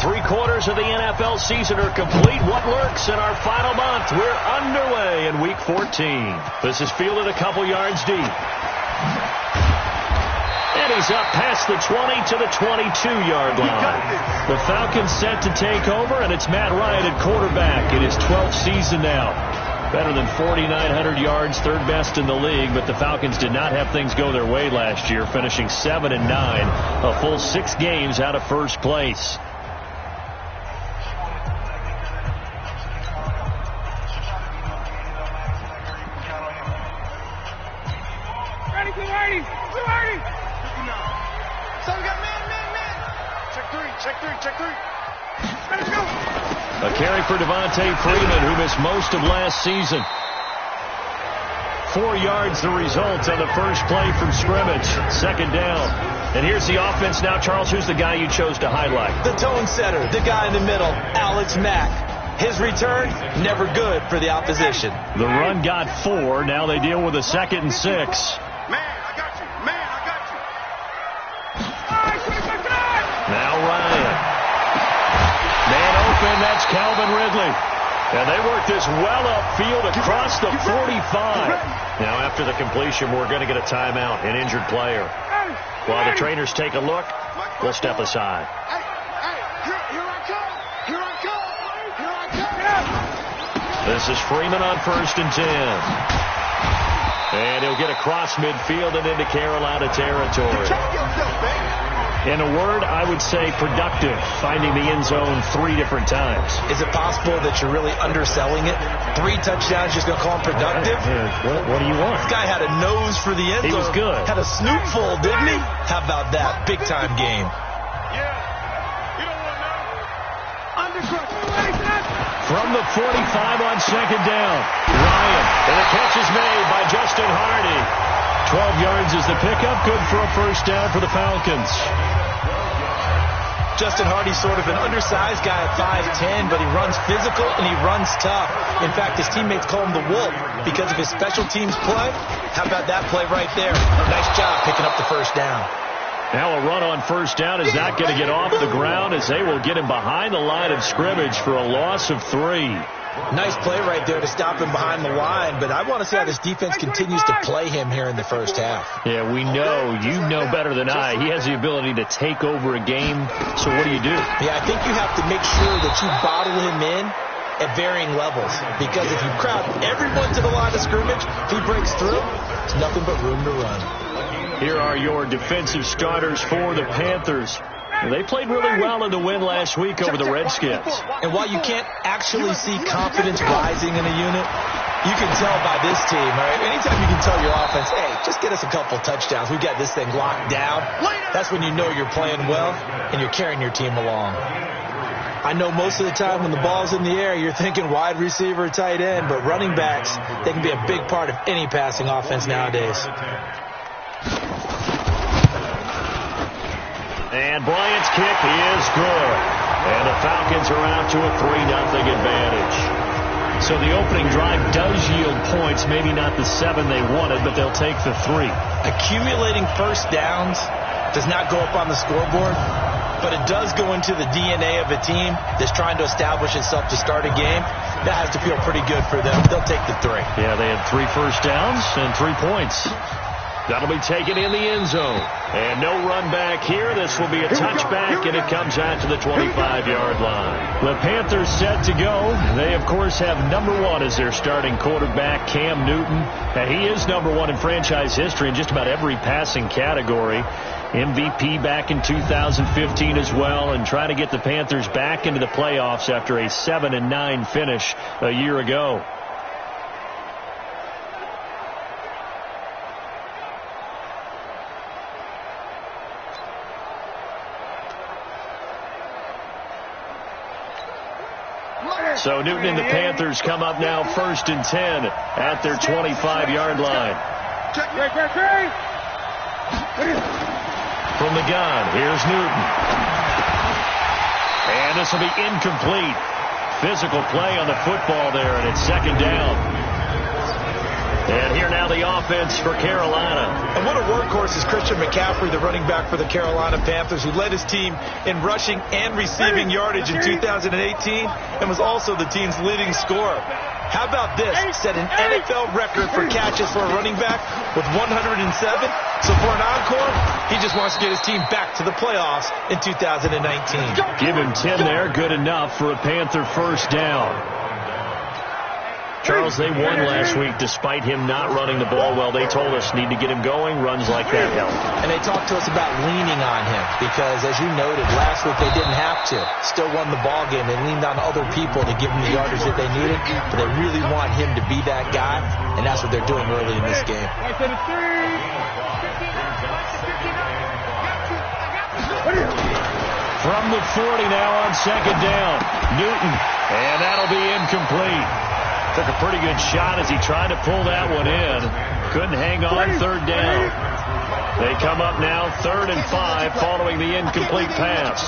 3/4 of the NFL season are complete. What lurks in our final month? We're underway in Week 14. This is fielded a couple yards deep. And he's up past the 20 to the 22-yard line. The Falcons set to take over, and it's Matt Ryan at quarterback in his 12th season now. Better than 4,900 yards, third best in the league, but the Falcons did not have things go their way last year, finishing 7-9, a full 6 games out of first place. A carry for Devontae Freeman, who missed most of last season. 4 yards the result on the first play from scrimmage. Second down. And here's the offense now. Charles, who's the guy you chose to highlight? The tone setter, the guy in the middle, Alex Mack. His return, never good for the opposition. The run got 4. Now they deal with a 2nd and 6. Man, I got you. Man, I got you. Now Ryan. Man open, that's Calvin Ridley. And they work this well upfield across the 45. Now after the completion, we're going to get a timeout, an injured player. While the trainers take a look, we'll step aside. This is Freeman on 1st and 10. And he'll get across midfield and into Carolina territory. In a word, I would say productive, finding the end zone 3 different times. Is it possible that you're really underselling it? 3 touchdowns, just going to call him productive? What do you want? This guy had a nose for the end zone. He was good. Had a snoot full, didn't he? How about that? Big-time game. From the 45 on 2nd down, Ryan. And the catch is made by Justin Hardy. 12 yards is the pickup. Good for a first down for the Falcons. Justin Hardy's sort of an undersized guy at 5'10", but he runs physical and he runs tough. In fact, his teammates call him the Wolf because of his special teams play. How about that play right there? Nice job picking up the first down. Now a run on first down is not going to get off the ground as they will get him behind the line of scrimmage for a loss of 3. Nice play right there to stop him behind the line, but I want to see how this defense continues to play him here in the first half. Yeah, we know. You know better than I. He has the ability to take over a game, so what do you do? Yeah, I think you have to make sure that you bottle him in at varying levels, because if you crowd everyone to the line of scrimmage, if he breaks through, it's nothing but room to run. Here are your defensive starters for the Panthers. They played really well in the win last week over the Redskins. And while you can't actually see confidence rising in a unit, you can tell by this team, all right? Anytime you can tell your offense, hey, just get us a couple touchdowns, we got this thing locked down, that's when you know you're playing well and you're carrying your team along. I know most of the time when the ball's in the air, you're thinking wide receiver, tight end, but running backs, they can be a big part of any passing offense nowadays. And Bryant's kick is good. And the Falcons are out to a 3-0 advantage. So the opening drive does yield points, maybe not the 7 they wanted, but they'll take the 3. Accumulating first downs does not go up on the scoreboard, but it does go into the DNA of a team that's trying to establish itself to start a game. That has to feel pretty good for them. They'll take the 3. Yeah, they had 3 first downs and 3 points. That'll be taken in the end zone. And no run back here. This will be a touchback, and it comes out to the 25-yard line. The Panthers set to go. They, of course, have number 1 as their starting quarterback, Cam Newton. And he is number 1 in franchise history in just about every passing category. MVP back in 2015 as well, and trying to get the Panthers back into the playoffs after a 7-9 finish a year ago. So Newton and the Panthers come up now 1st and 10 at their 25-yard line. From the gun, here's Newton. And this will be incomplete. Physical play on the football there, and it's 2nd down. And here now the offense for Carolina. And what a workhorse is Christian McCaffrey, the running back for the Carolina Panthers, who led his team in rushing and receiving yardage in 2018 and was also the team's leading scorer. How about this? Set an NFL record for catches for a running back with 107. So for an encore, he just wants to get his team back to the playoffs in 2019. Give him 10 there. Good enough for a Panther first down. Charles, they won last week despite him not running the ball well. They told us need to get him going. Runs like that help. And they talked to us about leaning on him because, as you noted, last week they didn't have to. Still won the ball game. They leaned on other people to give them the yardage that they needed, but they really want him to be that guy, and that's what they're doing early in this game. From the 40 now on second down. Newton, and that'll be incomplete. Took a pretty good shot as he tried to pull that one in. Couldn't hang on third down. They come up now 3rd and 5 following the incomplete pass.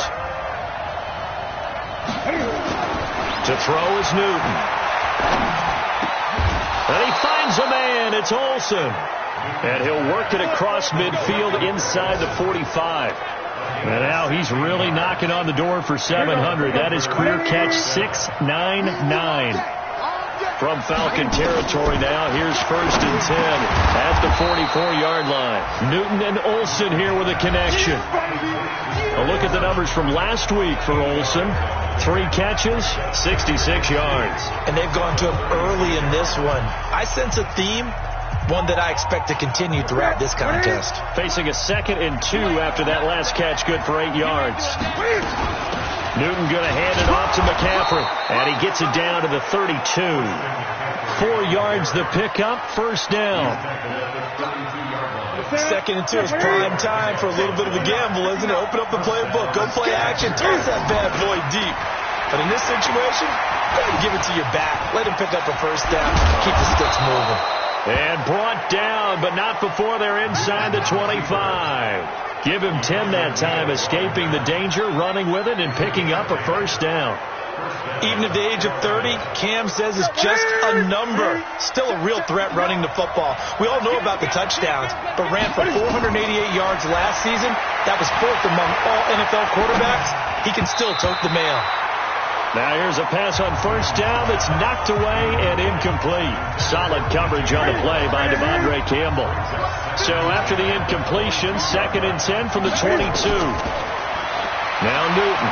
To throw is Newton. And he finds a man. It's Olsen. And he'll work it across midfield inside the 45. And now he's really knocking on the door for 700. That is career catch 699. From Falcon territory now. Here's 1st and 10 at the 44-yard line. Newton and Olsen here with a connection. A look at the numbers from last week for Olsen. 3 catches, 66 yards. And they've gone to him early in this one. I sense a theme, one that I expect to continue throughout this contest. Facing a 2nd and 2 after that last catch, good for 8 yards. Newton going to hand it off to McCaffrey, and he gets it down to the 32. 4 yards the pickup, first down. 2nd and 2 is prime time for a little bit of a gamble, isn't it? Open up the playbook, go play action, toss that bad boy deep. But in this situation, go ahead and give it to your back. Let him pick up a first down, keep the sticks moving. And brought down, but not before they're inside the 25. Give him 10 that time, escaping the danger, running with it, and picking up a first down. Even at the age of 30, Cam says it's just a number. Still a real threat running the football. We all know about the touchdowns, but ran for 488 yards last season. That was 4th among all NFL quarterbacks. He can still tote the mail. Now here's a pass on first down that's knocked away and incomplete. Solid coverage on the play by Devondre Campbell. So after the incompletion, 2nd and 10 from the 22. Now Newton.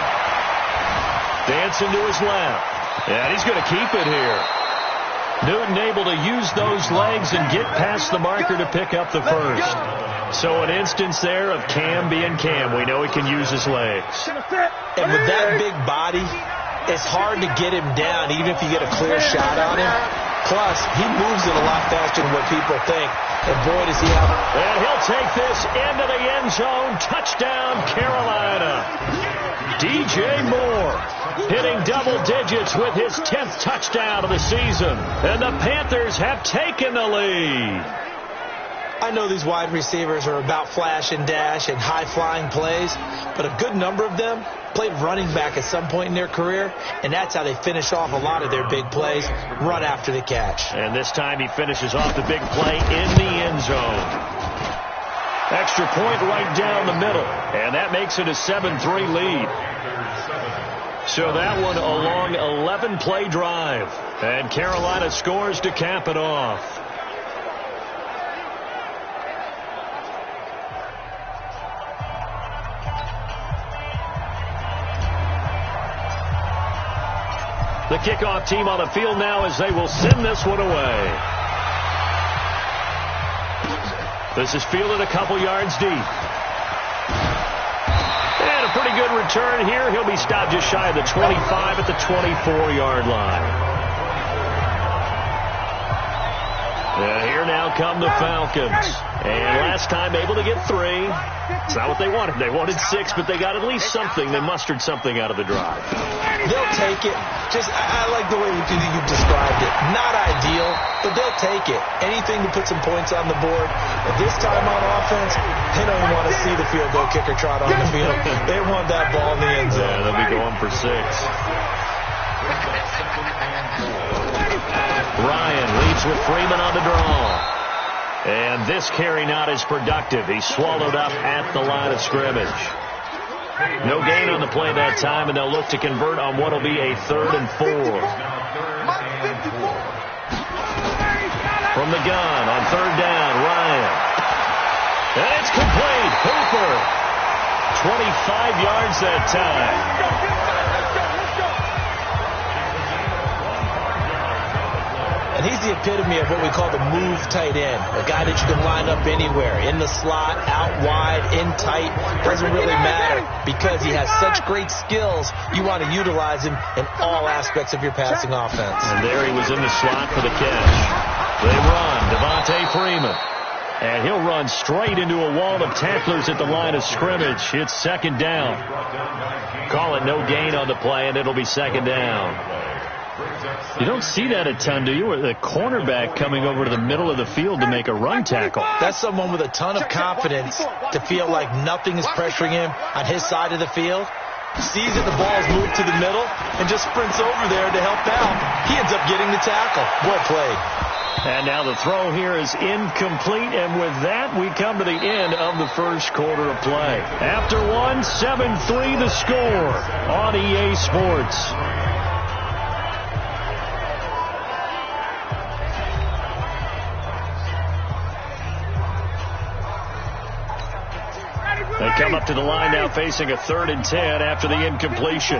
Dancing to his left. And he's going to keep it here. Newton able to use those legs and get past the marker to pick up the first. So an instance there of Cam being Cam. We know he can use his legs. And with that big body, it's hard to get him down, even if you get a clear shot on him. Plus, he moves it a lot faster than what people think. And boy, does he have it. And he'll take this into the end zone. Touchdown, Carolina. DJ Moore hitting double digits with his 10th touchdown of the season. And the Panthers have taken the lead. I know these wide receivers are about flash and dash and high-flying plays, but a good number of them played running back at some point in their career, and that's how they finish off a lot of their big plays, run after the catch. And this time he finishes off the big play in the end zone. Extra point right down the middle, and that makes it a 7-3 lead. So that one a long 11-play drive, and Carolina scores to cap it off. The kickoff team on the field now as they will send this one away. This is fielded a couple yards deep. And a pretty good return here. He'll be stopped just shy of the 25 at the 24-yard line. And here now come the Falcons. And last time able to get 3. It's not what they wanted. They wanted 6, but they got at least something. They mustered something out of the drive. They'll take it. I like the way you described it. Not ideal, but they'll take it. Anything to put some points on the board. But this time on offense, they don't want to see the field goal kicker trot on the field. They want that ball in the end zone. Yeah, they'll be going for 6. Ryan leads with Freeman on the draw. And this carry not as productive. He's swallowed up at the line of scrimmage. No gain on the play that time, and they'll look to convert on what will be a 3rd and 4. From the gun on 3rd down, Ryan. And it's complete. Hooper. 25 yards that time. And he's the epitome of what we call the move tight end. A guy that you can line up anywhere. In the slot, out wide, in tight. Doesn't really matter because he has such great skills. You want to utilize him in all aspects of your passing offense. And there he was in the slot for the catch. They run. Devontae Freeman. And he'll run straight into a wall of tacklers at the line of scrimmage. It's 2nd down. Call it no gain on the play, and it'll be 2nd down. You don't see that a ton, do you? With a cornerback coming over to the middle of the field to make a run tackle. That's someone with a ton of confidence to feel like nothing is pressuring him on his side of the field. Sees that the ball is moved to the middle and just sprints over there to help out. He ends up getting the tackle. Well played. And now the throw here is incomplete, and with that, we come to the end of the first quarter of play. After one, 7-3 the score on EA Sports. They come up to the line now facing a 3rd and 10 after the incompletion.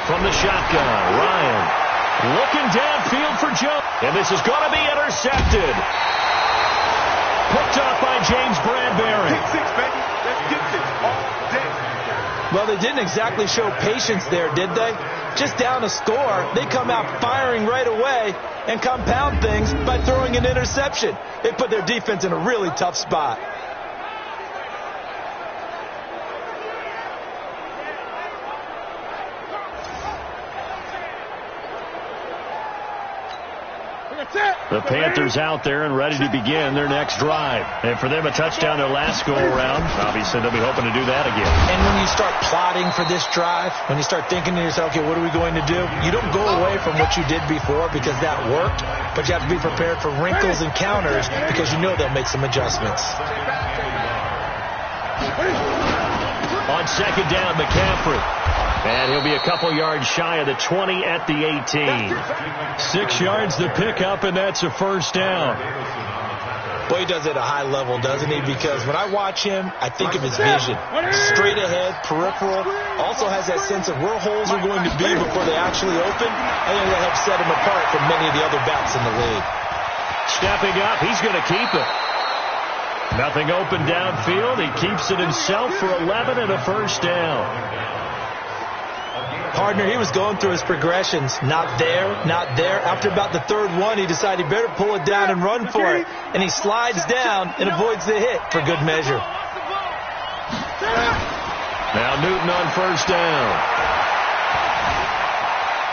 From the shotgun, Ryan looking downfield for Joe. And this is going to be intercepted. Picked up by James Bradbury. Well, they didn't exactly show patience there, did they? Just down a score, they come out firing right away and compound things by throwing an interception. They put their defense in a really tough spot. The Panthers out there and ready to begin their next drive. And for them, a touchdown their last go-around. Obviously, they'll be hoping to do that again. And when you start plotting for this drive, when you start thinking to yourself, okay, what are we going to do? You don't go away from what you did before because that worked, but you have to be prepared for wrinkles and counters because you know they'll make some adjustments. On 2nd down, McCaffrey. And he'll be a couple yards shy of the 20 at the 18. 6 yards to pick up, and that's a 1st down. Boy, he does it at a high level, doesn't he? Because when I watch him, I think of his vision. Straight ahead, peripheral. Also has that sense of where holes are going to be before they actually open. I think that helps set him apart from many of the other backs in the league. Stepping up, he's going to keep it. Nothing open downfield. He keeps it himself for 11 and a 1st down. Partner, he was going through his progressions. Not there, not there. After about the 3rd one, he decided he better pull it down and run for it. And he slides down and avoids the hit for good measure. Now Newton on 1st down.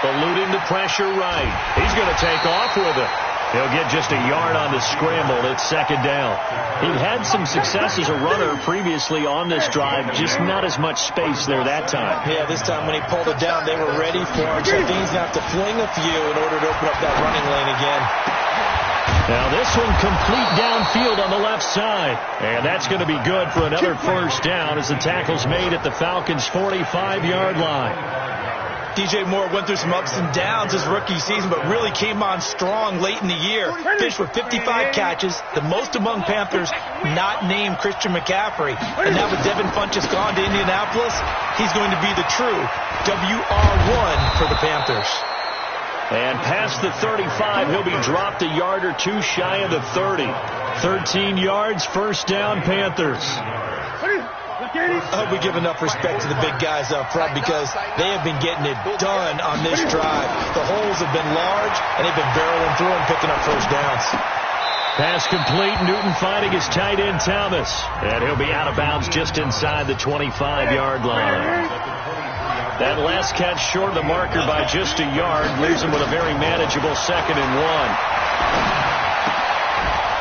Eluding the pressure right. He's going to take off with it. He'll get just a yard on the scramble. It's 2nd down. He'd had some success as a runner previously on this drive, just not as much space there that time. Yeah, this time when he pulled it down, they were ready for him. So he's going to have to fling a few in order to open up that running lane again. Now this one complete downfield on the left side. And that's going to be good for another 1st down as the tackle's made at the Falcons' 45-yard line. DJ Moore went through some ups and downs his rookie season, but really came on strong late in the year. Finished with 55 catches, the most among Panthers not named Christian McCaffrey. And now with Devin Funchess gone to Indianapolis, he's going to be the true WR1 for the Panthers. And past the 35, he'll be dropped a yard or two shy of the 30. 13 yards, 1st down, Panthers. I hope we give enough respect to the big guys up front because they have been getting it done on this drive. The holes have been large, and they've been barreling through and picking up 1st downs. Pass complete. Newton finding his tight end, Thomas. And he'll be out of bounds just inside the 25-yard line. That last catch short of the marker by just a yard leaves him with a very manageable 2nd and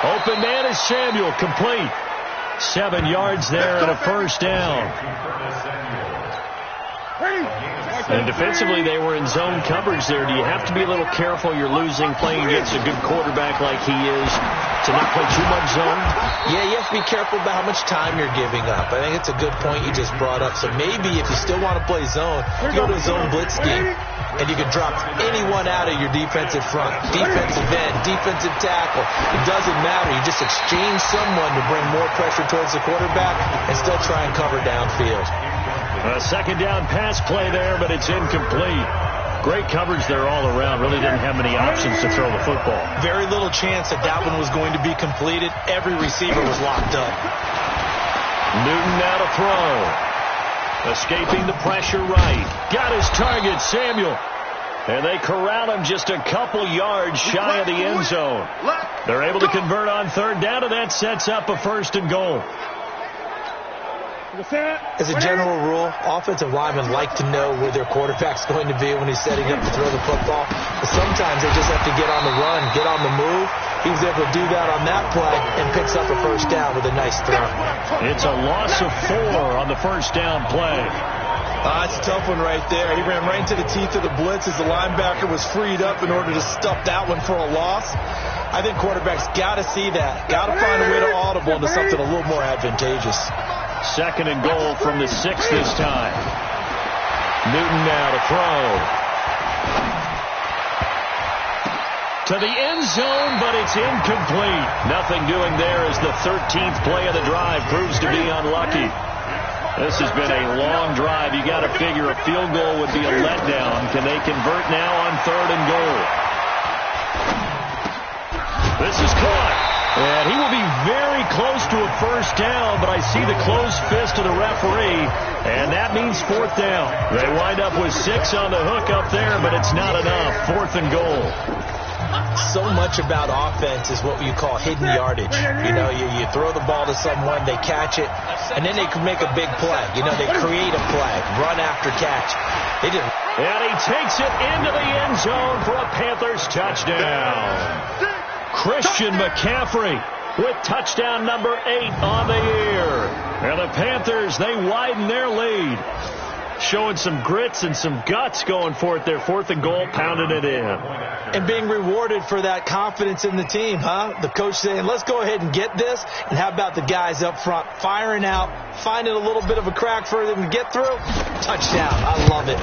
1. Open man is Samuel, complete. 7 yards there and a 1st down. And defensively, they were in zone coverage there. Do you have to be a little careful you're losing playing against a good quarterback like he is to not play too much zone? Yeah, you have to be careful about how much time you're giving up. I think it's a good point you just brought up. So maybe if you still want to play zone, you go to a zone blitz scheme. And you can drop anyone out of your defensive front, defensive end, defensive tackle. It doesn't matter. You just exchange someone to bring more pressure towards the quarterback and still try and cover downfield. A second down pass play there, but it's incomplete. Great coverage there all around. Really didn't have many options to throw the football. Very little chance that that one was going to be completed. Every receiver was locked up. Newton now to throw. Escaping the pressure right. Got his target, Samuel. And they corral him just a couple yards shy of the end zone. They're able to convert on third down, and that sets up a first and goal. As a general rule, offensive linemen like to know where their quarterback's going to be when he's setting up to throw the football. But sometimes they just have to get on the run, get on the move. He was able to do that on that play and picks up a first down with a nice throw. It's a loss of 4 on the first down play. It's a tough one right there. He ran right into the teeth of the blitz as the linebacker was freed up in order to stuff that one for a loss. I think quarterbacks got to see that. Got to find a way to audible into something a little more advantageous. Second and goal from the 6 this time. Newton now to throw. To the end zone, but it's incomplete. Nothing doing there as the 13th play of the drive proves to be unlucky. This has been a long drive. You got to figure a field goal would be a letdown. Can they convert now on third and goal? This is caught. And he will be very close to a first down, but I see the closed fist of the referee, and that means fourth down. They wind up with 6 on the hook up there, but it's not enough. Fourth and goal. So much about offense is what you call hidden yardage. You know, you throw the ball to someone, they catch it, and then they can make a big play. You know, they create a play, run after catch. They didn't. And he takes it into the end zone for a Panthers touchdown. Christian McCaffrey with touchdown number 8 on the year. And the Panthers, they widen their lead. Showing some grits and some guts going for it. Their fourth and goal, pounding it in. And being rewarded for that confidence in the team, huh? The coach saying, let's go ahead and get this. And how about the guys up front firing out, finding a little bit of a crack for them to get through? Touchdown. I love it.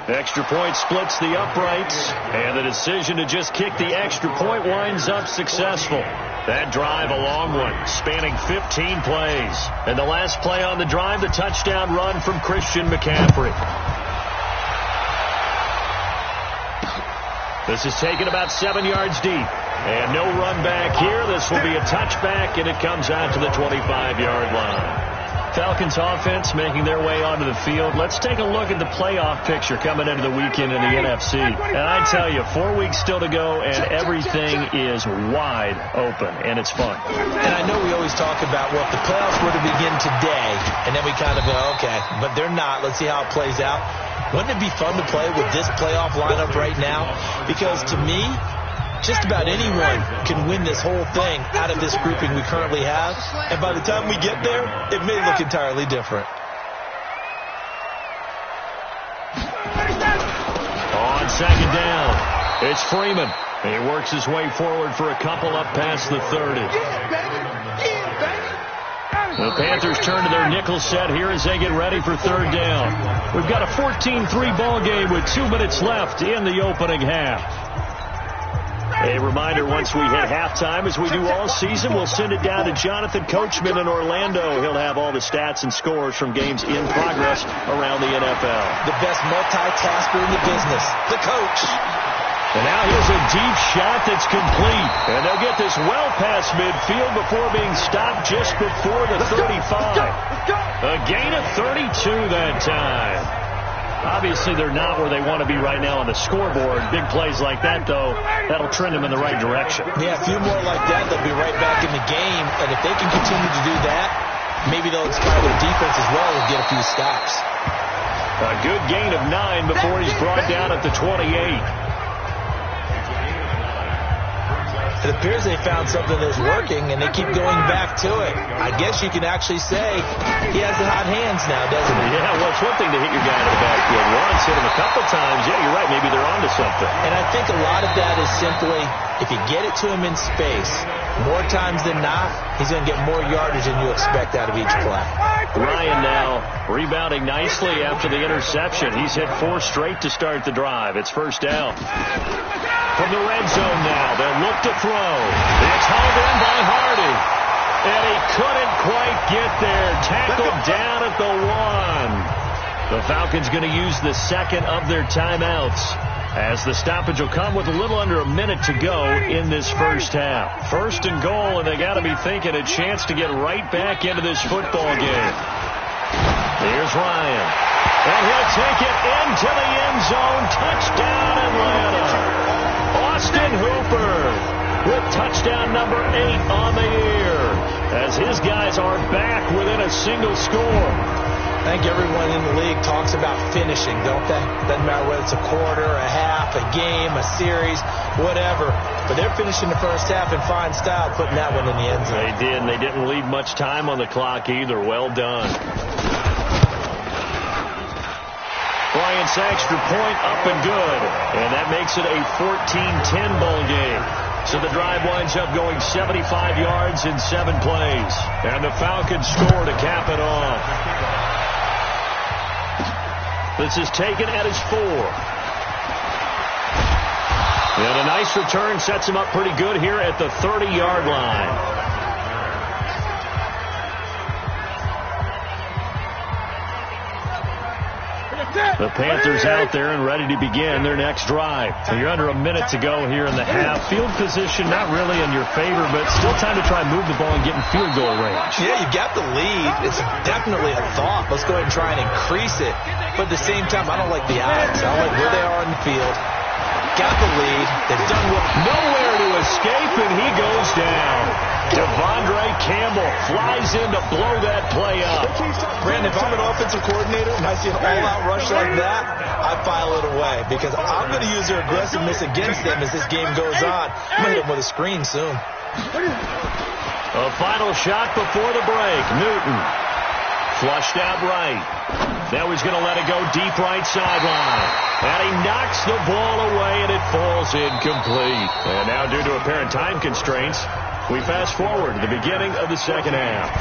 Extra point splits the uprights, and the decision to just kick the extra point winds up successful. That drive, a long one, spanning 15 plays. And the last play on the drive, the touchdown run from Christian McCaffrey. This is taken about 7 yards deep. And no run back here. This will be a touchback, and it comes out to the 25-yard line. Falcons offense making their way onto the field. Let's take a look at the playoff picture coming into the weekend in the NFC. And I tell you, 4 weeks still to go, and everything is wide open, and it's fun. And I know we always talk about, well, if the playoffs were to begin today, and then we kind of go, okay, but they're not. Let's see how it plays out. Wouldn't it be fun to play with this playoff lineup right now? Because to me, just about anyone can win this whole thing out of this grouping we currently have. And by the time we get there, it may look entirely different. On second down, it's Freeman. He works his way forward for a couple up past the 30. The Panthers turn to their nickel set here as they get ready for third down. We've got a 14-3 ball game with 2 minutes left in the opening half. A reminder, once we hit halftime, as we do all season, we'll send it down to Jonathan Coachman in Orlando. He'll have all the stats and scores from games in progress around the NFL. The best multitasker in the business, the coach. And now here's a deep shot that's complete. And they'll get this well past midfield before being stopped just before the 35. A gain of 32 that time. Obviously, they're not where they want to be right now on the scoreboard. Big plays like that, though, that'll trend them in the right direction. Yeah, a few more like that, they'll be right back in the game. And if they can continue to do that, maybe they'll inspire their defense as well and get a few stops. A good gain of 9 before he's brought down at the 28. It appears they found something that's working, and they keep going back to it. I guess you can actually say he has the hot hands now, doesn't he? Yeah, well, it's one thing to hit your guy in the backfield once, hit him a couple times. Yeah, you're right. Maybe they're onto something. And I think a lot of that is simply if you get it to him in space, more times than not, he's going to get more yardage than you expect out of each play. Ryan now rebounding nicely after the interception. He's hit 4 straight to start the drive. It's first down. From the red zone now, they'll look to throw. It's hauled in by Hardy. And he couldn't quite get there. Tackled down at the 1. The Falcons going to use the second of their timeouts, as the stoppage will come with a little under a minute to go in this first half. First and goal, and they got to be thinking a chance to get right back into this football game. Here's Ryan. And he'll take it into the end zone. Touchdown, Atlanta. Austin Hooper with touchdown number 8 on the year, as his guys are back within a single score. I think everyone in the league talks about finishing, don't they? Doesn't matter whether it's a quarter, a half, a game, a series, whatever. But they're finishing the first half in fine style, putting that one in the end zone. They did, and they didn't leave much time on the clock either. Well done. Bryant's extra point up and good, and that makes it a 14-10 ball game. So the drive winds up going 75 yards in 7 plays, and the Falcons score to cap it off. This is taken at his 4. And a nice return sets him up pretty good here at the 30-yard line. The Panthers out there and ready to begin their next drive. So you're under a minute to go here in the half. Field position not really in your favor, but still time to try and move the ball and get in field goal range. Yeah, you got the lead. It's definitely a thought. Let's go ahead and try and increase it. But at the same time, I don't like the odds. I don't like where they are on the field. Got the lead. They've done well. Nowhere to escape, and he goes down. Devondre Campbell flies in to blow that play up. Brandon, if I'm an offensive coordinator and I see an all-out rush like that, I file it away because I'm going to use their aggressiveness against them as this game goes on. I'm going to hit them with a screen soon. A final shot before the break. Newton flushed out right. Now he's going to let it go deep right sideline. And he knocks the ball away, and it falls incomplete. And now, due to apparent time constraints, we fast forward to the beginning of the second half.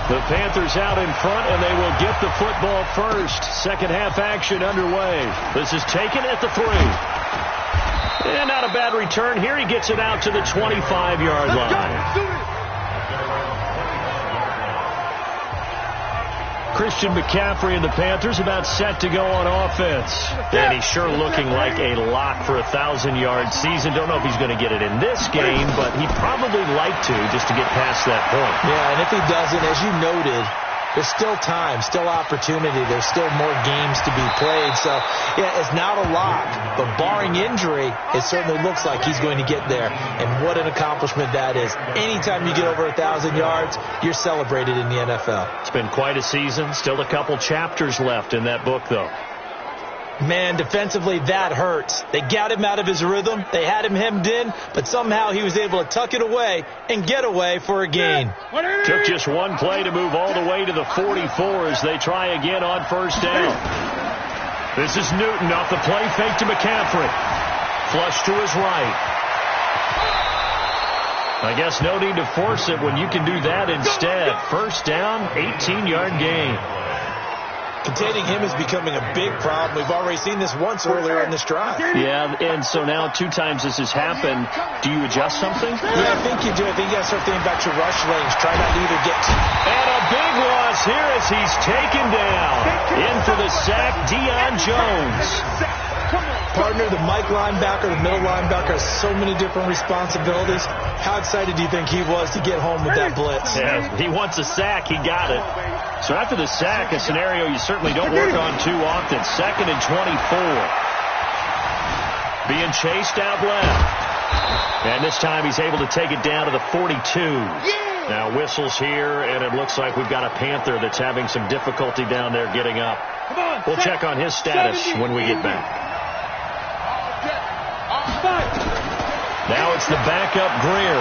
The Panthers out in front, and they will get the football first. Second half action underway. This is taken at the 3. And not a bad return here. He gets it out to the 25-yard line. Christian McCaffrey and the Panthers about set to go on offense. And he's sure looking like a lock for a 1,000-yard season. Don't know if he's going to get it in this game, but he'd probably like to just to get past that point. Yeah, and if he doesn't, as you noted, there's still time, still opportunity. There's still more games to be played. So, yeah, it's not a lock. But barring injury, it certainly looks like he's going to get there. And what an accomplishment that is. Anytime you get over 1,000 yards, you're celebrated in the NFL. It's been quite a season. Still a couple chapters left in that book, though. Man, defensively, that hurts. They got him out of his rhythm. They had him hemmed in, but somehow he was able to tuck it away and get away for a gain. Took just one play to move all the way to the 44 as they try again on first down. This is Newton off the play fake to McCaffrey. Flush to his right. I guess no need to force it when you can do that instead. First down, 18-yard gain. Containing him is becoming a big problem. We've already seen this once earlier in this drive. Yeah, and so now 2 times this has happened. Do you adjust something? Yeah, I think you do. I think you got to start thinking about your rush lanes. Try not to either get... And a big loss here as he's taken down. In for the sack, Deion Jones. Partner, the Mike linebacker, the middle linebacker has so many different responsibilities. How excited do you think he was to get home with that blitz? Yeah, he wants a sack. He got it. So after the sack, a scenario you certainly don't work on too often. 2nd and 24. Being chased out left. And this time he's able to take it down to the 42. Now whistles here, and it looks like we've got a Panther that's having some difficulty down there getting up. We'll check on his status when we get back. Now it's the backup Greer.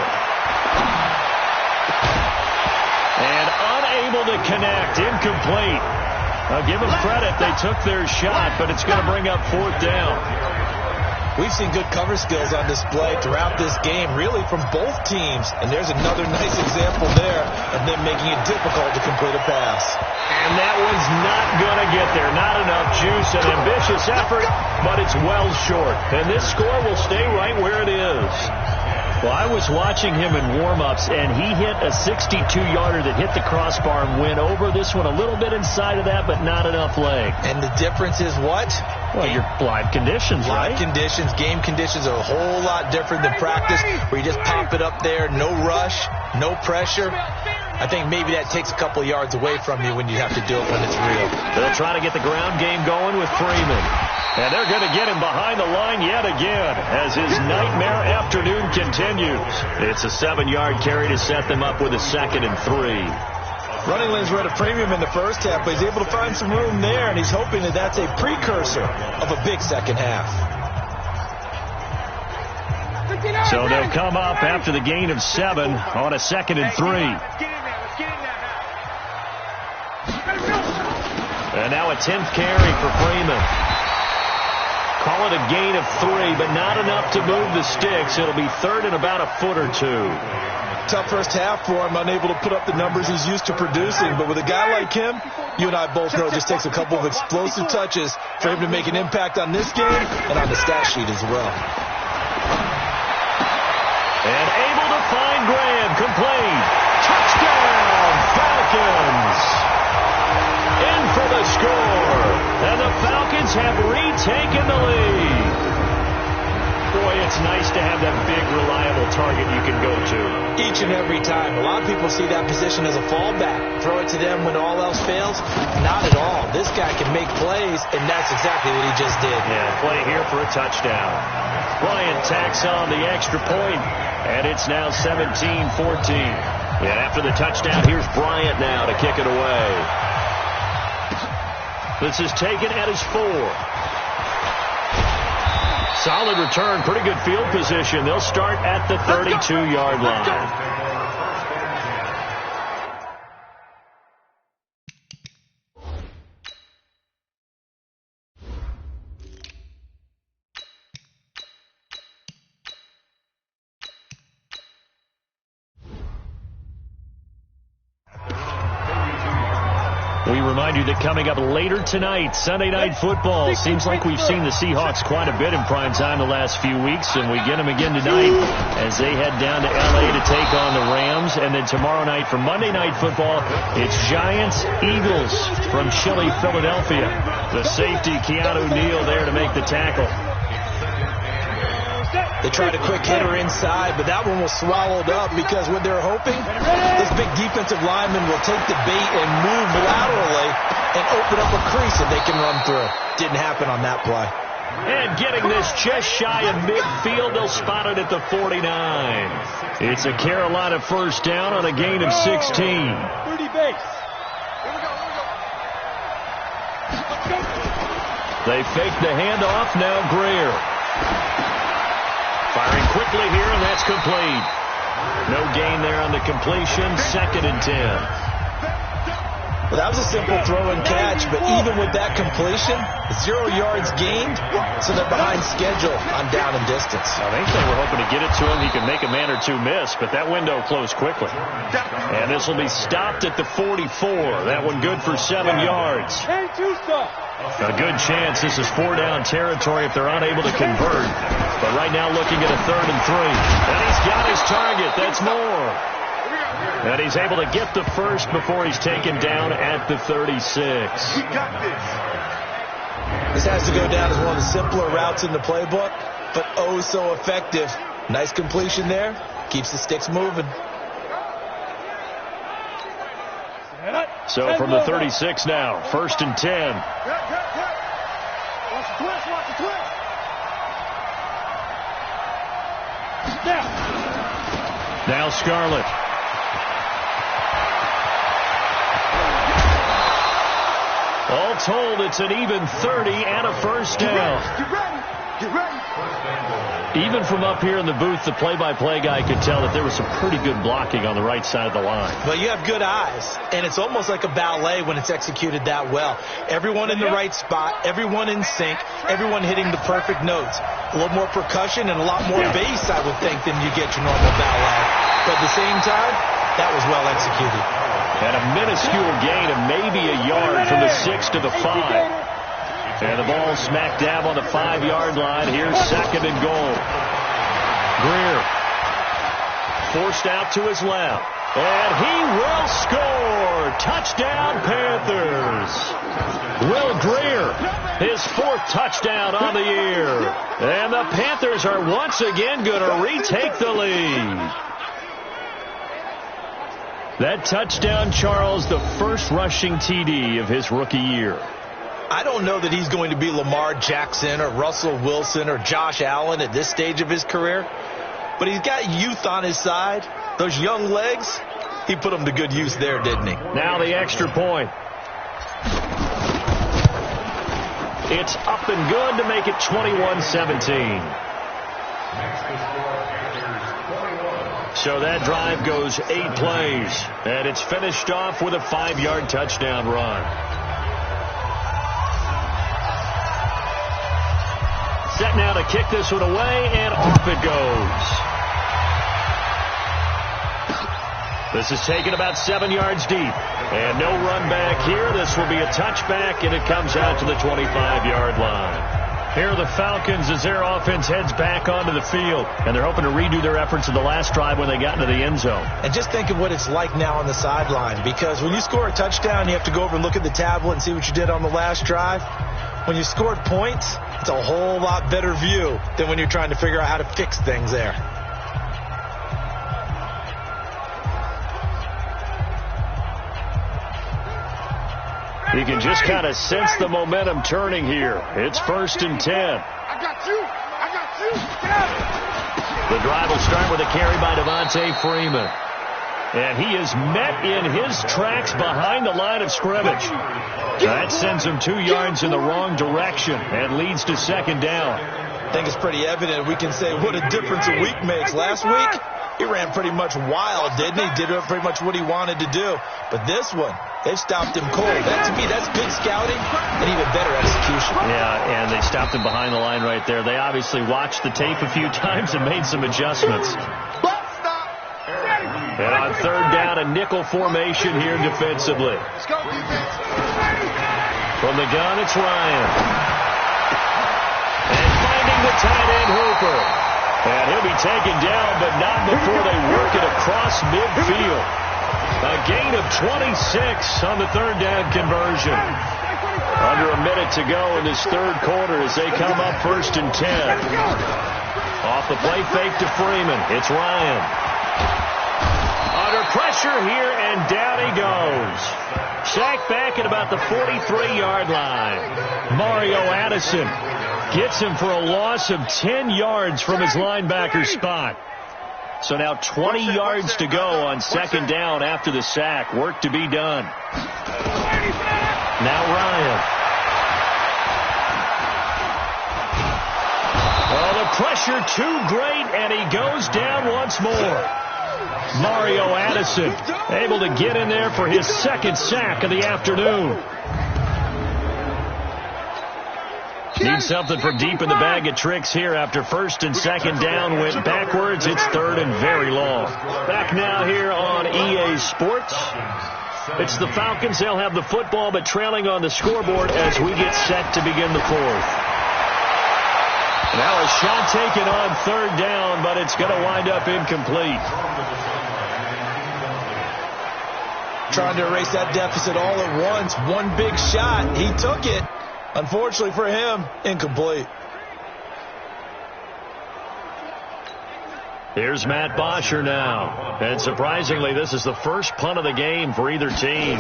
And unable to connect. Incomplete. I'll give them credit. They took their shot, but it's going to bring up 4th down. We've seen good cover skills on display throughout this game, really from both teams. And there's another nice example there of them making it difficult to complete a pass. And that one's not going to get there. Not enough juice, an ambitious effort, but it's well short. And this score will stay right where it is. Well, I was watching him in warm-ups, and he hit a 62-yarder that hit the crossbar and went over. This one a little bit inside of that, but not enough leg. And the difference is what? Well, your live conditions, right? Live conditions, game conditions are a whole lot different than practice, where you just pop it up there, no rush, no pressure. I think maybe that takes a couple of yards away from you when you have to do it when it's real. They'll try to get the ground game going with Freeman. And they're going to get him behind the line yet again as his nightmare afternoon continues. It's a 7-yard carry to set them up with a 2nd and 3. Running lanes were at a premium in the first half, but he's able to find some room there, and he's hoping that that's a precursor of a big second half. So they'll come up after the gain of 7 on a 2nd and 3. And now a 10th carry for Freeman. Call it a gain of 3, but not enough to move the sticks. It'll be 3rd and about a foot or 2. Tough first half for him, unable to put up the numbers he's used to producing. But with a guy like him, you and I both know it just takes a couple of explosive touches for him to make an impact on this game and on the stat sheet as well. And able to find Graham, complete. Touchdown, Falcons! In for the score. And the Falcons have retaken the lead. Boy, it's nice to have that big, reliable target you can go to. Each and every time. A lot of people see that position as a fallback. Throw it to them when all else fails. Not at all. This guy can make plays, and that's exactly what he just did. Yeah, play here for a touchdown. Bryant tacks on the extra point, and it's now 17-14. And after the touchdown, here's Bryant now to kick it away. This is taken at his 4. Solid return, pretty good field position. They'll start at the 32-yard line. We remind you that coming up later tonight, Sunday Night Football. Seems like we've seen the Seahawks quite a bit in prime time the last few weeks, and we get them again tonight as they head down to L.A. to take on the Rams. And then tomorrow night for Monday Night Football, it's Giants-Eagles from Chile, Philadelphia. The safety, Keanu Neal, there to make the tackle. They tried a quick hitter inside, but that one was swallowed up because what they're hoping, this big defensive lineman will take the bait and move laterally and open up a crease that they can run through. Didn't happen on that play. And getting this just shy of midfield, they'll spot it at the 49. It's a Carolina first down on a gain of 16. 30 base. They fake the handoff, now Greer. Firing quickly here, and that's complete. No gain there on the completion, 2nd and 10. Well, that was a simple throw and catch, but even with that completion, 0 yards gained, so they're behind schedule on down and distance. I think they were hoping to get it to him. He could make a man or two miss, but that window closed quickly. And this will be stopped at the 44. That one good for 7 yards. A good chance this is 4-down territory if they're unable to convert. But right now looking at a 3rd and 3. And he's got his target. That's more. And he's able to get the first before he's taken down at the 36. We got this. This has to go down as one of the simpler routes in the playbook, but oh so effective. Nice completion there. Keeps the sticks moving. So from the 36 now, 1st and 10. Watch the twist, watch the twist. Now Scarlett. All told, it's an even 30 and a first down. Get ready. Even from up here in the booth, the play-by-play guy could tell that there was some pretty good blocking on the right side of the line. But you have good eyes, and it's almost like a ballet when it's executed that well. Everyone in the right spot, everyone in sync, everyone hitting the perfect notes. A little more percussion and a lot more bass, I would think, than you get your normal ballet. But at the same time, that was well executed. And a minuscule gain of maybe a yard from the 6 to the 5. And the ball smack dab on the 5-yard line. Here's second and goal. Greer forced out to his left. And he will score. Touchdown, Panthers. Will Greer, his 4th touchdown on the year. And the Panthers are once again going to retake the lead. That touchdown, Charles, the first rushing TD of his rookie year. I don't know that he's going to be Lamar Jackson or Russell Wilson or Josh Allen at this stage of his career, but he's got youth on his side. Those young legs, he put them to good use there, didn't he? Now the extra point. It's up and good to make it 21-17. So that drive goes 8 plays, and it's finished off with a 5-yard touchdown run. Set now to kick this one away, and off it goes. This is taken about 7 yards deep. And no run back here. This will be a touchback, and it comes out to the 25-yard line. Here are the Falcons as their offense heads back onto the field. And they're hoping to redo their efforts in the last drive when they got into the end zone. And just think of what it's like now on the sideline. Because when you score a touchdown, you have to go over and look at the tablet and see what you did on the last drive. When you scored points, it's a whole lot better view than when you're trying to figure out how to fix things there. You can just kind of sense the momentum turning here. It's 1st and 10. I got you. I got you. Get out. The drive will start with a carry by Devontae Freeman. And he is met in his tracks behind the line of scrimmage. That sends him 2 yards in the wrong direction and leads to 2nd down. I think it's pretty evident. We can say what a difference a week makes. Last week, he ran pretty much wild, didn't he? Did pretty much what he wanted to do. But this one, they stopped him cold. That, to me, that's good scouting and even better execution. Yeah, and they stopped him behind the line right there. They obviously watched the tape a few times and made some adjustments. And on 3rd down, a nickel formation here defensively. From the gun, it's Ryan. And finding the tight end, Hooper. And he'll be taken down, but not before they work it across midfield. A gain of 26 on the 3rd down conversion. Under a minute to go in this 3rd quarter as they come up 1st and 10. Off the play fake to Freeman. It's Ryan. Under pressure here, and down he goes. Sacked back at about the 43-yard line. Mario Addison gets him for a loss of 10 yards from his linebacker spot. So now 20 yards to go on 2nd down after the sack. Work to be done. Now Ryan. Oh, the pressure too great, and he goes down once more. Mario Addison able to get in there for his 2nd sack of the afternoon. Need something for deep in the bag of tricks here after 1st and 2nd down went backwards. It's 3rd and very long. Back now here on EA Sports. It's the Falcons. They'll have the football, but trailing on the scoreboard as we get set to begin the 4th. Now a shot taken on 3rd down, but it's going to wind up incomplete. Trying to erase that deficit all at once. One big shot. He took it. Unfortunately for him, incomplete. Here's Matt Bosher now. And surprisingly, this is the first punt of the game for either team.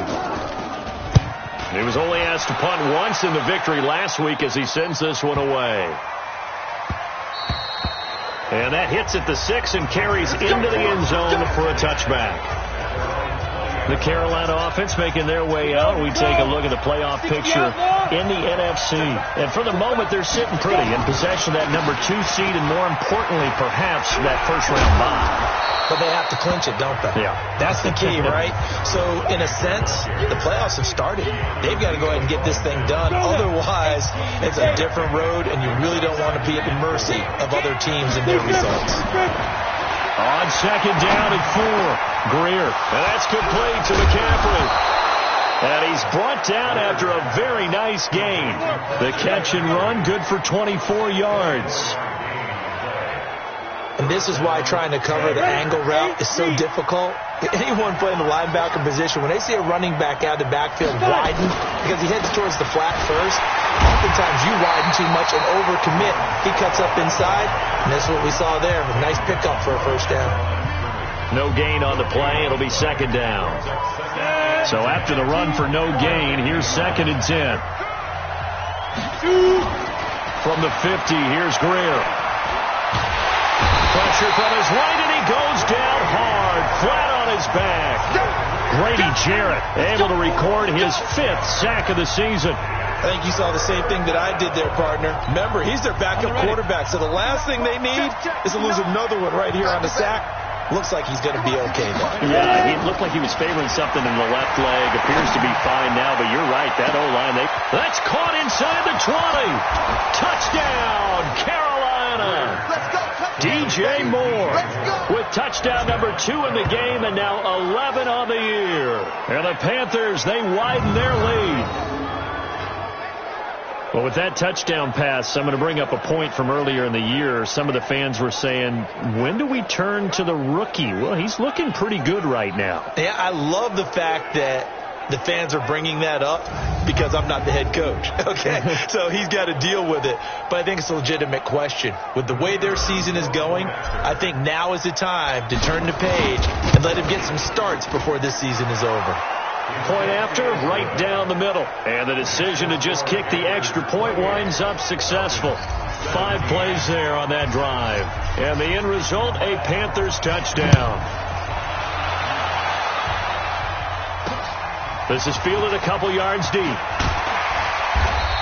He was only asked to punt once in the victory last week as he sends this one away. And that hits at the 6 and carries into the end zone for a touchback. The Carolina offense making their way out. We take a look at the playoff picture in the NFC. And for the moment, they're sitting pretty in possession of that number 2 seed and, more importantly, perhaps that first-round bye. But they have to clinch it, don't they? Yeah. That's the key, right? So, in a sense, the playoffs have started. They've got to go ahead and get this thing done. Otherwise, it's a different road, and you really don't want to be at the mercy of other teams and their results. On second down and 4, Greer. And that's complete to McCaffrey. And he's brought down after a very nice gain. The catch and run, good for 24 yards. And this is why trying to cover the angle route is so difficult. Anyone playing the linebacker position, when they see a running back out of the backfield widen, because he heads towards the flat first, oftentimes you widen too much and overcommit. He cuts up inside, and that's what we saw there. A nice pickup for a first down. No gain on the play. It'll be second down. So after the run for no gain, here's second and 10. From the 50, here's Greer. Pressure from his right, and he goes down hard, flat on his back. Grady Jarrett able to record his 5th sack of the season. I think you saw the same thing that I did there, partner. Remember, he's their backup quarterback, so the last thing they need is to lose another one right here on the sack. Looks like he's going to be okay, though. Yeah, he looked like he was favoring something in the left leg. Appears to be fine now, but you're right. That O-line, that's caught inside the 20. Touchdown, Carolina. Let's go. DJ Moore with touchdown number 2 in the game, and now 11 on the year. And the Panthers, they widen their lead. Well, with that touchdown pass, I'm going to bring up a point from earlier in the year. Some of the fans were saying, when do we turn to the rookie? Well, he's looking pretty good right now. Yeah, I love the fact that the fans are bringing that up because I'm not the head coach. Okay, so he's got to deal with it. But I think it's a legitimate question. With the way their season is going, I think now is the time to turn the page and let him get some starts before this season is over. Point after, right down the middle. And the decision to just kick the extra point winds up successful. 5 plays there on that drive. And the end result, a Panthers touchdown. This is fielded a couple yards deep.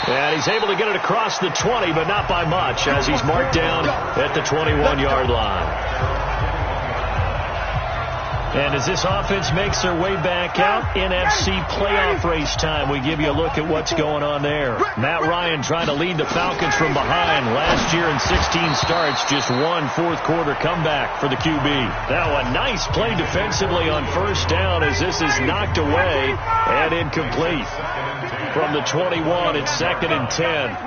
And he's able to get it across the 20, but not by much, as he's marked down at the 21-yard line. And as this offense makes their way back out, NFC playoff race time, we give you a look at what's going on there. Matt Ryan trying to lead the Falcons from behind. Last year in 16 starts, just 1 fourth-quarter comeback for the QB. Now a nice play defensively on first down as this is knocked away and incomplete. From the 21, it's second and 10.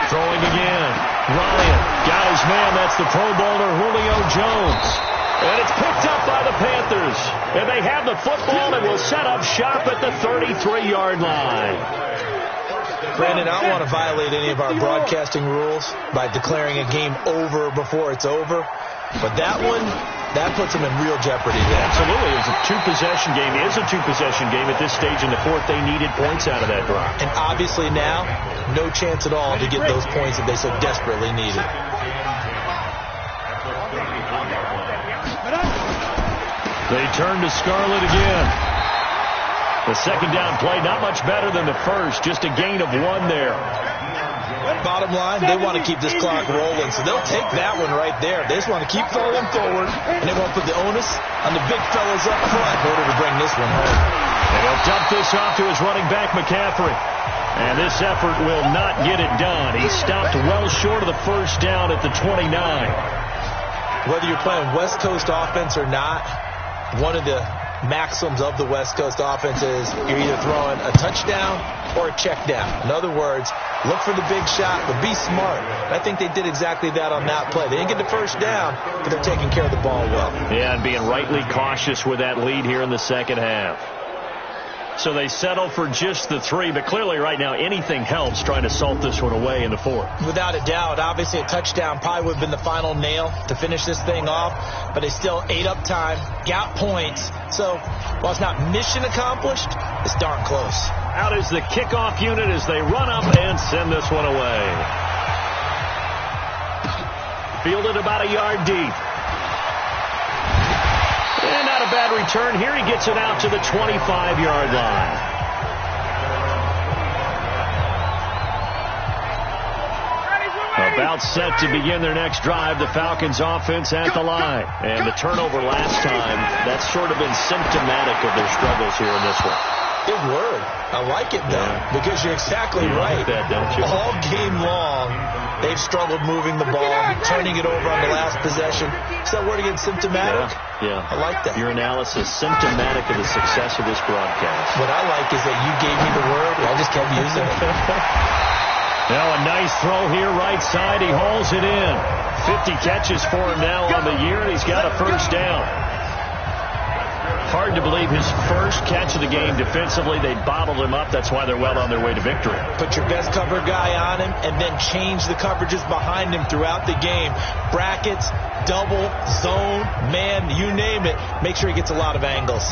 Throwing again. Ryan got his man. That's the Pro Bowler Julio Jones. And it's picked up by the Panthers. And they have the football and will set up shop at the 33-yard line. Brandon, I don't want to violate any of our broadcasting rules by declaring a game over before it's over. But that one, that puts them in real jeopardy there. Absolutely. It was a 2-possession game. It is a 2-possession game at this stage in the 4th. They needed points out of that drive. And obviously now, no chance at all to get those points that they so desperately needed. They turn to Scarlett again. The second down play, not much better than the first. Just a gain of 1 there. Bottom line, they want to keep this clock rolling, so they'll take that one right there. They just want to keep falling forward, and they want to put the onus on the big fellas up front in order to bring this one home. And he'll dump this off to his running back, McCaffrey. And this effort will not get it done. He stopped well short of the first down at the 29. Whether you're playing West Coast offense or not, one of the maxims of the West Coast offense is you're either throwing a touchdown or a check down. In other words, look for the big shot, but be smart. And I think they did exactly that on that play. They didn't get the first down, but they're taking care of the ball well. Yeah, and being rightly cautious with that lead here in the second half. So they settle for just the 3, but clearly right now anything helps trying to salt this one away in the 4th. Without a doubt, obviously a touchdown probably would have been the final nail to finish this thing off, but they still ate up time, got points. So while it's not mission accomplished, it's darn close. Out is the kickoff unit as they run up and send this one away. Fielded about a yard deep. bad return here. He gets it out to the 25-yard line. About set to begin their next drive, the Falcons offense at the line. And the turnover last time, that's sort of been symptomatic of their struggles here in this one. Big word. I like it, though, because you're exactly right. Like that, don't you? All game long, they've struggled moving the ball, turning it over on the last possession. Is that word again, symptomatic? Yeah. I like that. Your analysis, symptomatic of the success of this broadcast. What I like is that you gave me the word, and I just kept using it. Now a nice throw here, right side. He hauls it in. 50 catches for him now on the year, and he's got a first down. Hard to believe his first catch of the game defensively. They bottled him up. That's why they're well on their way to victory. Put your best cover guy on him, and then change the coverages behind him throughout the game. Brackets, double, zone, man, you name it. Make sure he gets a lot of angles.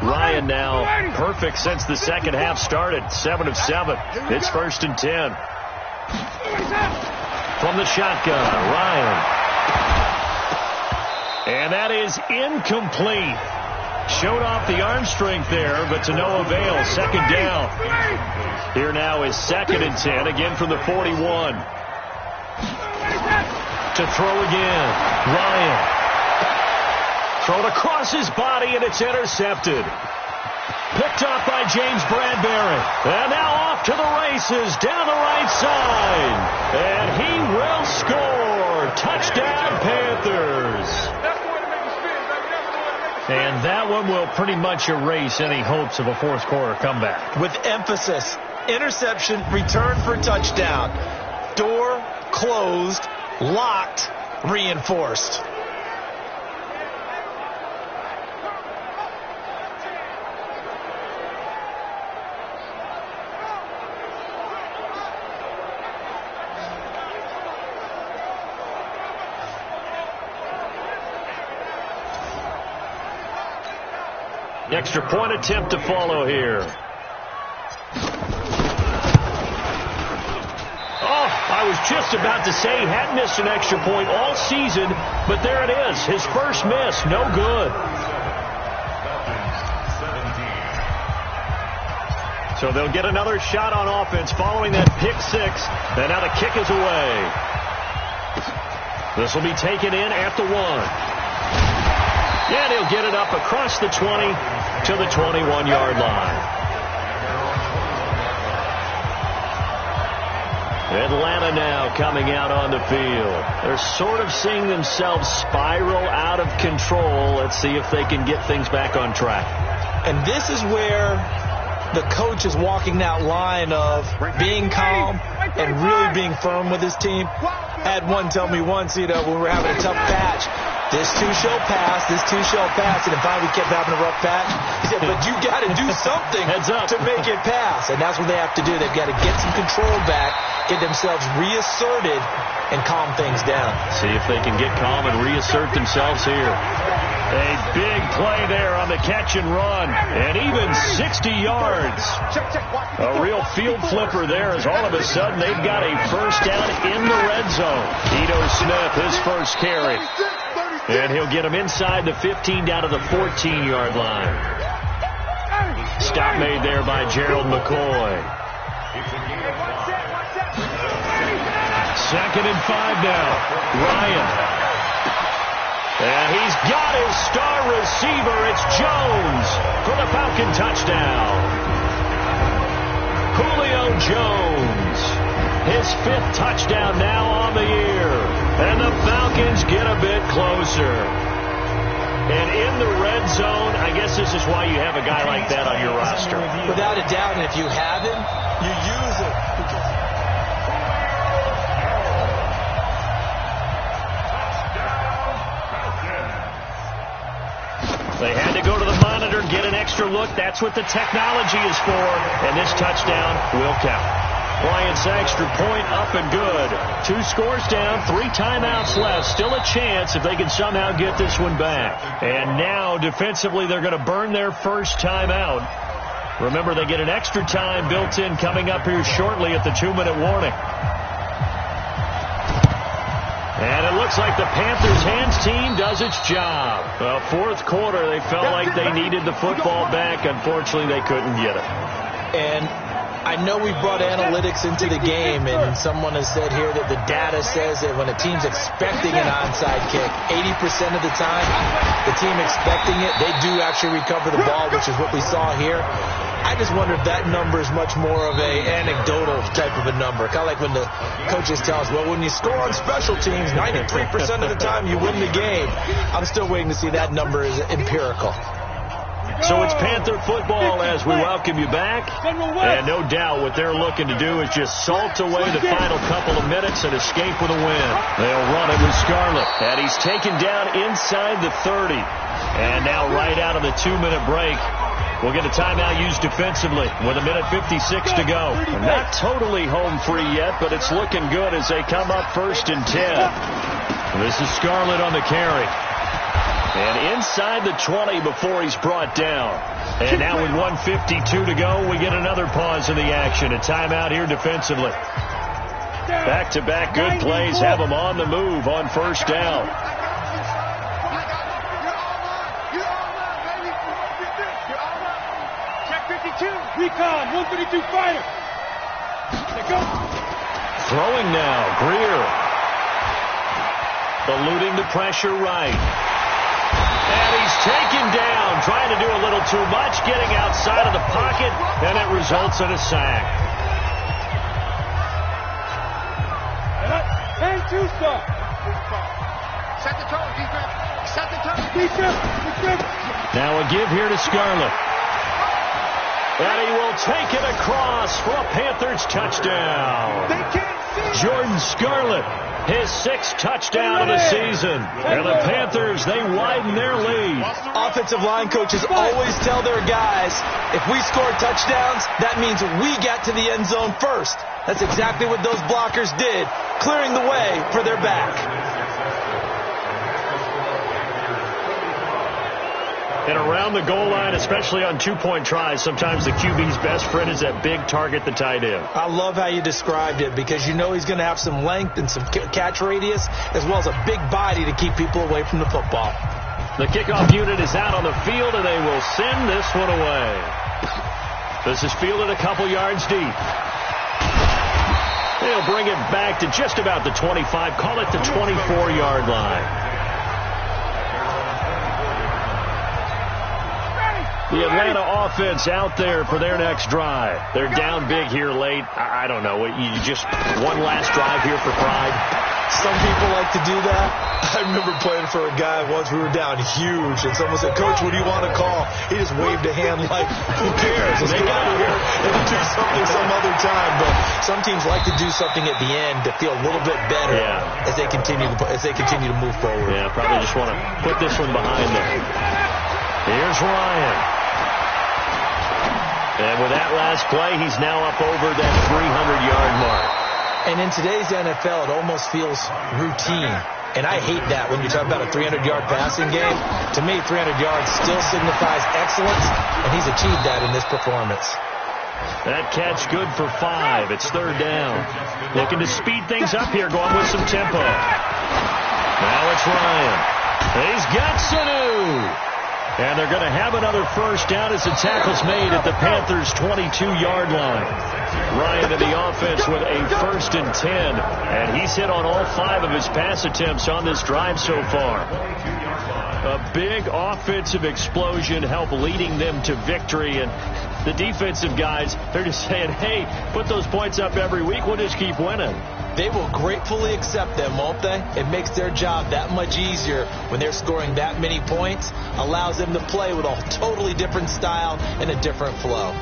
Ryan now perfect since the second half started. 7 of 7. It's 1st and 10. From the shotgun, Ryan. And that is incomplete. Showed off the arm strength there, but to no avail. Second down. Here now is 2nd and 10, again from the 41. To throw again, Ryan. Thrown across his body, and it's intercepted. Picked up by James Bradbury. And now off to the races down the right side. And he will score. Touchdown, Panthers. And that one will pretty much erase any hopes of a fourth quarter comeback. With emphasis, interception, return for touchdown. Door closed, locked, reinforced. Extra point attempt to follow here. Oh, I was just about to say he hadn't missed an extra point all season, but there it is. His first miss, no good. So they'll get another shot on offense following that pick six. And now the kick is away. This will be taken in at the 1. And he'll get it up across the 20 to the 21-yard line. Atlanta now coming out on the field. They're sort of seeing themselves spiral out of control. Let's see if they can get things back on track. And this is where the coach is walking that line of being calm and really being firm with his team. I had one tell me once, when we were having a tough patch, this too shall pass, this too shall pass. And if we kept having a rough patch, he said, but you got to do something to make it pass. And that's what they have to do. They've got to get some control back, get themselves reasserted, and calm things down. See if they can get calm and reassert themselves here. A big play there on the catch and run. And even 60 yards. A real field flipper there as all of a sudden they've got a first down in the red zone. Ito Smith, his first carry. And he'll get him inside the 15 down to the 14-yard line. Stop made there by Gerald McCoy. 2nd and 5 now. Ryan. And he's got his star receiver. It's Jones for the Falcon touchdown. Julio Jones. His 5th touchdown now on the year. And the Falcons get a bit closer. And in the red zone, I guess this is why you have a guy like that on your roster. Without a doubt, and if you have him, you use it. They had to go to the monitor, get an extra look. That's what the technology is for. And this touchdown will count. Bryant's extra point up and good. 2 scores down, 3 timeouts left. Still a chance if they can somehow get this one back. And now defensively they're going to burn their first timeout. Remember, they get an extra time built in coming up here shortly at the 2-minute warning. And it looks like the Panthers' hands team does its job. Well, fourth quarter, they felt like they needed the football back. Unfortunately, they couldn't get it. And I know we brought analytics into the game, and someone has said here that the data says that when a team's expecting an onside kick, 80% of the time, the team expecting it, they do actually recover the ball, which is what we saw here. I just wonder if that number is much more of a anecdotal type of a number. Kind of like when the coaches tell us, well, when you score on special teams, 93% of the time you win the game. I'm still waiting to see that number is empirical. So it's Panther football as we welcome you back. And no doubt what they're looking to do is just salt away the final couple of minutes and escape with a win. They'll run it with Scarlett. And he's taken down inside the 30. And now right out of the 2-minute break, we'll get a timeout used defensively with 1:56 to go. Not totally home free yet, but it's looking good as they come up 1st and 10. This is Scarlett on the carry. And inside the 20 before he's brought down. And now with 1:52 to go, we get another pause in the action. A timeout here defensively. Back-to-back good plays have them on the move on 1st down. Recon, 132 fighter. Let's go. Throwing now, Greer. Eluding the pressure right. And he's taken down, trying to do a little too much, getting outside of the pocket, and it results in a sack. And 2-star. Set the tone, defense. Set the tone. Defense. Now a give here to Scarlett. And he will take it across for a Panthers touchdown. Jordan Scarlett, his 6th touchdown of the season. And the Panthers, they widen their lead. Offensive line coaches always tell their guys, if we score touchdowns, that means we get to the end zone first. That's exactly what those blockers did, clearing the way for their back. And around the goal line, especially on 2-point tries, sometimes the QB's best friend is that big target, the tight end. I love how you described it because you know he's going to have some length and some catch radius as well as a big body to keep people away from the football. The kickoff unit is out on the field, and they will send this one away. This is fielded a couple yards deep. They'll bring it back to just about the 25, call it the 24-yard line. The Atlanta offense out there for their next drive. They're down big here late. I don't know. You just one last drive here for pride. Some people like to do that. I remember playing for a guy once. We were down huge, and someone said, "Coach, what do you want to call?" He just waved a hand like, "Who cares? Let's get out of here and do something some other time." But some teams like to do something at the end to feel a little bit better as they continue to move forward. Yeah, probably just want to put this one behind them. Here's Ryan. And with that last play, he's now up over that 300-yard mark. And in today's NFL, it almost feels routine. And I hate that when you talk about a 300-yard passing game. To me, 300 yards still signifies excellence, and he's achieved that in this performance. That catch good for 5. It's 3rd down. Looking to speed things up here, going with some tempo. Now it's Ryan. He's got Sanu. And they're going to have another 1st down as the tackle's made at the Panthers' 22-yard line. Ryan in the offense with a 1st and 10. And he's hit on all 5 of his pass attempts on this drive so far. A big offensive explosion helped leading them to victory. And the defensive guys, they're just saying, hey, put those points up every week. We'll just keep winning. They will gratefully accept them, won't they? It makes their job that much easier when they're scoring that many points. Allows them to play with a totally different style and a different flow.